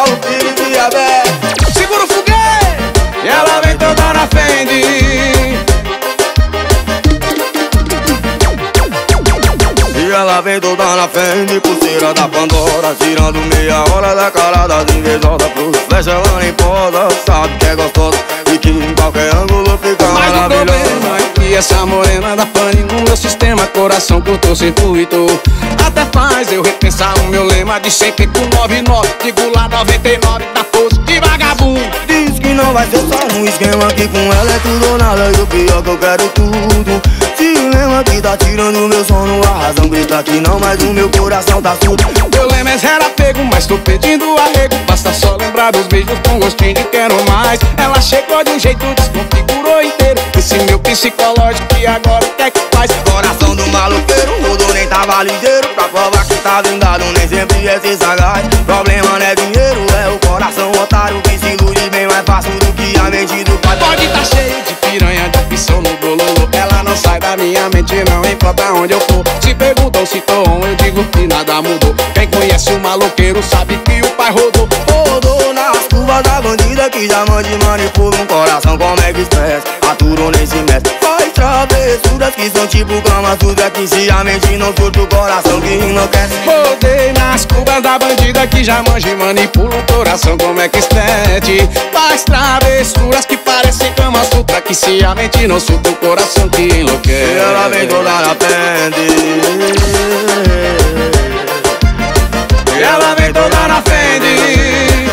Paulo Pires e Abé. Segura o foguete, e ela vem toda na frente. E ela vem toda na frente, pulseira da Pandora, tirando meia hora da cara das invejosas. Pros flecha ela nem posa, sabe que é gostosa e que em qualquer ângulo fica Mas o maravilhosa. problema é que essa morena da pane no meu sistema, coração cortou circuito. Até faz eu repensar o meu lema de sempre com 99. Digo lá 99, da força de vagabundo. Diz que não vai ser só um esquema, que com ela é tudo ou nada. E o pior que eu quero tudo. Se o lema que tá tirando o meu sono, a razão grita que não, mas o meu coração tá surdo. Meu lema é zero apego, mas tô pedindo arrego. Basta só lembrar dos beijos com gostinho de quero mais. Ela chegou de um jeito, desconfigurou inteiro esse meu psicológico e agora o que é que faz? Coração do maloqueiro, rodou nem tava ligeiro. Pra provar que tá blindado, nem sempre é ser sagaz. Problema não é dinheiro, é o coração otário que se ilude bem mais fácil do que a mente do pai. Pode tá cheio de piranha, de opção no bololô. Ela não sai da minha mente, não importa onde eu for. Se perguntam se tô on, eu digo que nada mudou. Quem conhece o maloqueiro sabe que o pai rodou. Rodou nas curvas da bandida que já mande manipula um coração como é que estresse. Aturou nem se mete, faz travessuras que são tipo Kama Sutra, que se a mente não surta o coração que enlouquece. Rodei nas curvas da bandida que já manja e manipula o coração como é que estete. Faz travessuras que parecem Kama Sutra, que se a mente não surta o coração que enlouquece. E ela vem toda na frente. E ela vem toda na frente.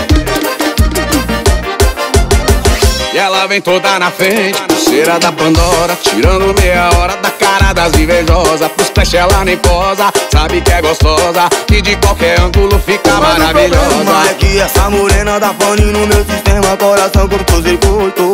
E ela vem toda na frente, pulseira da Pandora, tirando meia hora da cara das invejosas. Pros flash ela nem posa, sabe que é gostosa e de qualquer ângulo fica maravilhosa. O problema é que essa morena dá pane no meu sistema, coração cortou circuito.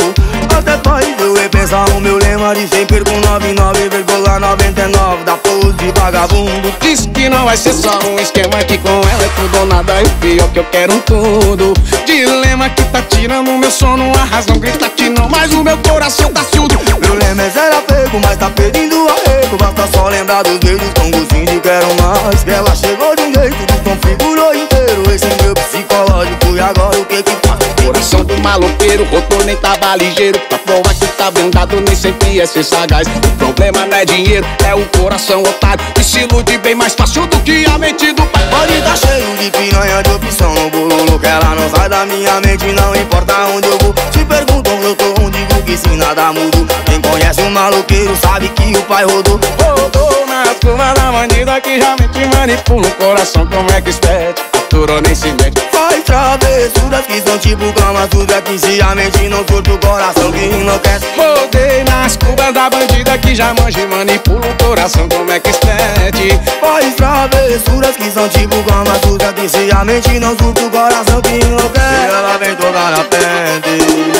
Até faz eu repensar o meu lema de sempre com 99,99 da pose de vagabundo. Diz que não vai ser só um esquema, que com ela é tudo ou nada. E o pior que eu quero tudo. Dilema que tá tirando o meu sono, a razão grita que não, mas o meu coração tá surdo. Meu lema é zero apego, mas tá pedindo arrego. Basta só lembrar dos beijos com gostinho de quero mais. Que ela chegou de um jeito, desconfigurou inteiro esse meu psicológico. E agora o que que faz? Coração do maloqueiro, rodou nem tava ligeiro. Pra provar que tá blindado, nem sempre é ser sagaz. O problema não é dinheiro, é o coração otário que se ilude bem mais fácil do que a mente do pai. Pode tá cheio de piranha, de opção no bololo, que ela não sai da minha mente, não importa onde eu vou. Se perguntam eu tô onde, digo que se nada mudo. Quem conhece o maloqueiro sabe que o pai rodou. Rodou nas curvas da bandida que já mente manipula o coração como é que espete. Aturou nem se mete. Faz travessuras que são tipo Kama Sutra, que se a mente não surta o coração que enlouquece. Rodei nas curvas da bandida que já manja e manipula o coração como é que estete. Faz travessuras que são tipo Kama Sutra, que se a mente não surta o coração que enlouquece. E ela vem toda na frente.